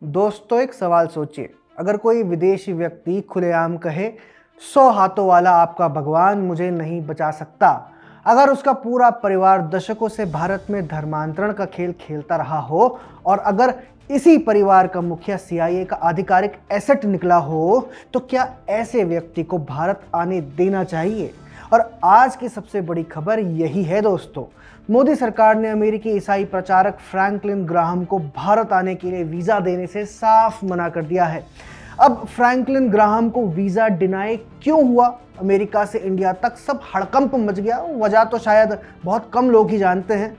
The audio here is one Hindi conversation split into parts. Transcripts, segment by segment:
दोस्तों एक सवाल सोचिए, अगर कोई विदेशी व्यक्ति खुलेआम कहे 100 हाथों वाला आपका भगवान मुझे नहीं बचा सकता, अगर उसका पूरा परिवार दशकों से भारत में धर्मांतरण का खेल खेलता रहा हो और अगर इसी परिवार का मुखिया सीआईए का आधिकारिक एसेट निकला हो, तो क्या ऐसे व्यक्ति को भारत आने देना चाहिए? और आज की सबसे बड़ी खबर यही है दोस्तों। मोदी सरकार ने अमेरिकी ईसाई प्रचारक फ्रैंकलिन ग्राहम को भारत आने के लिए वीजा देने से साफ मना कर दिया है। अब फ्रैंकलिन ग्राहम को वीजा डिनाई क्यों हुआ, अमेरिका से इंडिया तक सब हड़कंप मच गया, वजह तो शायद बहुत कम लोग ही जानते हैं।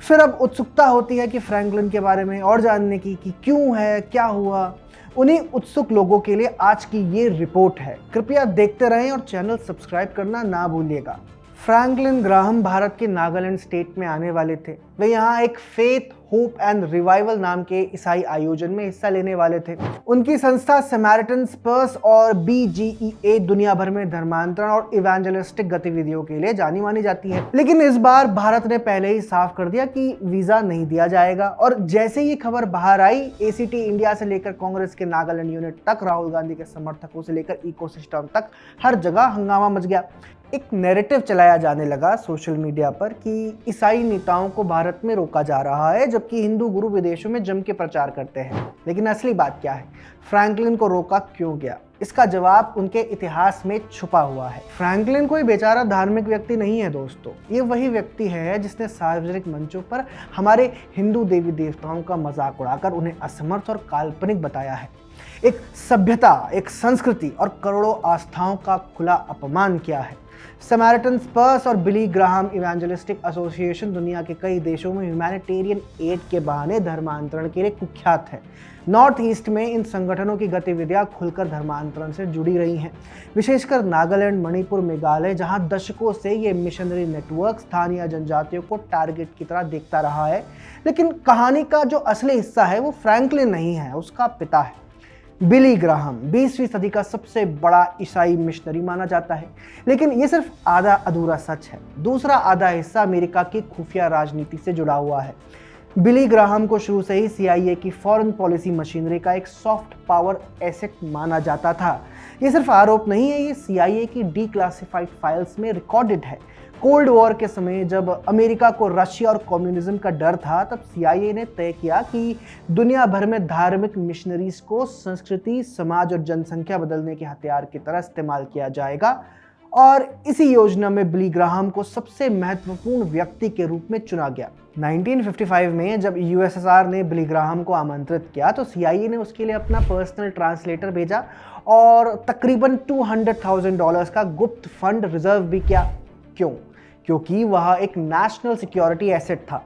फिर अब उत्सुकता होती है कि फ्रैंकलिन के बारे में और जानने की कि क्यों है, क्या हुआ। उन्हीं उत्सुक लोगों के लिए आज की ये रिपोर्ट है। कृपया देखते रहें और चैनल सब्सक्राइब करना ना भूलिएगा। फ्रैंकलिन ग्राहम भारत के नागालैंड स्टेट में आने वाले थे। वे यहाँ एक फेथ होप एंड रिवाइवल नाम के ईसाई आयोजन में हिस्सा लेने वाले थे। उनकी संस्था समैरिटन स्पर्स और BGEA दुनिया भर में धर्मांतरण और इवेंजलिस्टिक गतिविधियों के लिए जानी मानी जाती है। लेकिन इस बार भारत ने पहले ही साफ कर दिया कि वीजा नहीं दिया जाएगा। और जैसे ही खबर बाहर आई, ACT इंडिया से लेकर कांग्रेस के नागालैंड यूनिट तक, राहुल गांधी के समर्थकों से लेकर इकोसिस्टम तक हर जगह हंगामा मच गया। एक नैरेटिव चलाया जाने लगा सोशल मीडिया पर कि ईसाई नेताओं को भारत में रोका जा रहा है, जबकि हिंदू गुरु विदेशों में जम के प्रचार करते हैं। लेकिन असली बात क्या है, फ्रैंकलिन को रोका क्यों गया? इसका जवाब उनके इतिहास में छुपा हुआ है। फ्रैंकलिन कोई बेचारा धार्मिक व्यक्ति नहीं है दोस्तों, ये वही व्यक्ति है जिसने सार्वजनिक मंचों पर हमारे हिंदू देवी देवताओं का मजाक उड़ाकर उन्हें असमर्थ और काल्पनिक बताया है। एक सभ्यता, एक संस्कृति और करोड़ों आस्थाओं का खुला अपमान किया है। समैरिटन स्पर्स और बिली ग्राहम इवेंजलिस्टिक एसोसिएशन दुनिया के कई देशों में ह्यूमैनिटेरियन एड के बहाने धर्मांतरण के लिए कुख्यात है। नॉर्थ ईस्ट में इन संगठनों की गतिविधियां खुलकर धर्मांतरण से जुड़ी रही हैं, विशेषकर नागालैंड, मणिपुर, मेघालय, जहां दशकों से ये मिशनरी नेटवर्क स्थानीय जनजातियों को टारगेट की तरह देखता रहा है। लेकिन कहानी का जो असली हिस्सा है वो फ्रैंकलिन नहीं है, उसका पिता है। बिली ग्राहम 20वीं सदी का सबसे बड़ा ईसाई मिशनरी माना जाता है। लेकिन ये सिर्फ आधा अधूरा सच है। दूसरा आधा हिस्सा अमेरिका की खुफिया राजनीति से जुड़ा हुआ है। बिली ग्राहम को शुरू से ही CIA की फॉरेन पॉलिसी मशीनरी का एक सॉफ्ट पावर एसेट माना जाता था। ये सिर्फ आरोप नहीं है, ये CIA की डिक्लासिफाइड फाइल्स में रिकॉर्डेड है। कोल्ड वॉर के समय जब अमेरिका को रशिया और कम्युनिज्म का डर था, तब CIA ने तय किया कि दुनिया भर में धार्मिक मिशनरीज को संस्कृति, समाज और जनसंख्या बदलने के हथियार की तरह इस्तेमाल किया जाएगा। और इसी योजना में बिली ग्राहम को सबसे महत्वपूर्ण व्यक्ति के रूप में चुना गया। 1955 में जब USSR ने बिली ग्राहम को आमंत्रित किया, तो CIA ने उसके लिए अपना पर्सनल ट्रांसलेटर भेजा और तकरीबन $200,000 का गुप्त फंड रिजर्व भी किया। क्यों? क्योंकि वह एक नेशनल सिक्योरिटी एसेट था।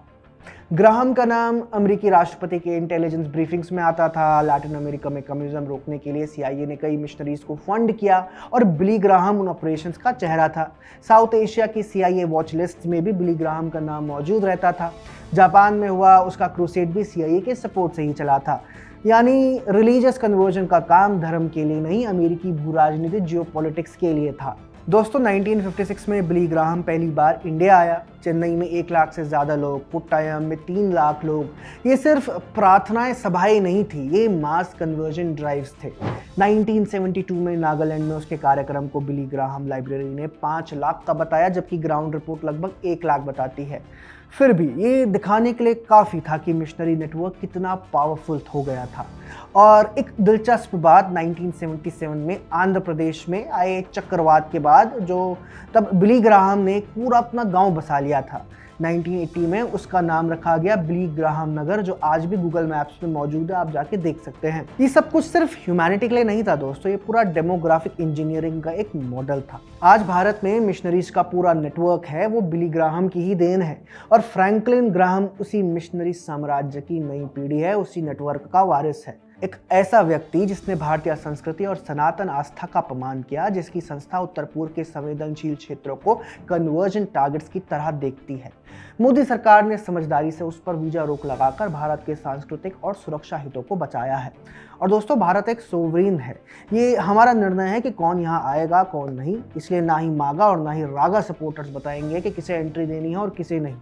ग्राहम का नाम अमेरिकी राष्ट्रपति के इंटेलिजेंस ब्रीफिंग्स में आता था। लैटिन अमेरिका में कम्युनिज्म रोकने के लिए CIA ने कई मिशनरीज को फंड किया और बिली ग्राहम उन ऑपरेशंस का चेहरा था। साउथ एशिया की CIA वॉच लिस्ट में भी बिली ग्राहम का नाम मौजूद रहता था। जापान में हुआ उसका क्रूसेड भी CIA के सपोर्ट से ही चला था। यानी रिलीजियस कन्वर्जन का काम धर्म के लिए नहीं, अमेरिकी भू राजनीति, जियोपॉलिटिक्स के लिए था। दोस्तों 1956 में बिली ग्राहम पहली बार इंडिया आया। चेन्नई में 1 लाख से ज़्यादा लोग, कोट्टायम में 3 लाख लोग। ये सिर्फ प्रार्थनाएं, सभाएं नहीं थी, ये मास कन्वर्जन ड्राइव्स थे। 1972 में नागालैंड में उसके कार्यक्रम को बिली ग्राहम लाइब्रेरी ने 5 लाख का बताया, जबकि ग्राउंड रिपोर्ट लगभग 1 लाख बताती है। फिर भी ये दिखाने के लिए काफ़ी था कि मिशनरी नेटवर्क कितना पावरफुल हो गया था। और एक दिलचस्प बात, 1977 में आंध्र प्रदेश में आए चक्रवात के बाद तब बिली ग्राहम ने पूरा अपना गांव बसा लिया था। 1980 में उसका नाम रखा गया बिली ग्राहम नगर, जो आज भी गूगल मैप्स में मौजूद है, आप जाके देख सकते हैं। ये सब कुछ सिर्फ ह्यूमैनिटी के लिए नहीं था दोस्तों, ये पूरा डेमोग्राफिक इंजीनियरिंग का एक मॉडल था। आज भारत में मिशनरीज का पूरा नेटवर्क है, वो बिली ग्राहम की ही देन है। और फ्रैंकलिन ग्राहम उसी मिशनरी साम्राज्य की नई पीढ़ी है, उसी नेटवर्क का वारिस है। एक ऐसा व्यक्ति जिसने भारतीय संस्कृति और सनातन आस्था का अपमान किया, जिसकी संस्था उत्तर पूर्व के संवेदनशील क्षेत्रों को कन्वर्जन टारगेट्स की तरह देखती है। मोदी सरकार ने समझदारी से उस पर वीजा रोक लगाकर भारत के सांस्कृतिक और सुरक्षा हितों को बचाया है। और दोस्तों, भारत एक सोवरीन है, ये हमारा निर्णय है कि कौन यहाँ आएगा कौन नहीं। इसलिए ना ही मागा और ना ही रागा सपोर्टर्स बताएंगे कि किसे एंट्री देनी है और किसे नहीं।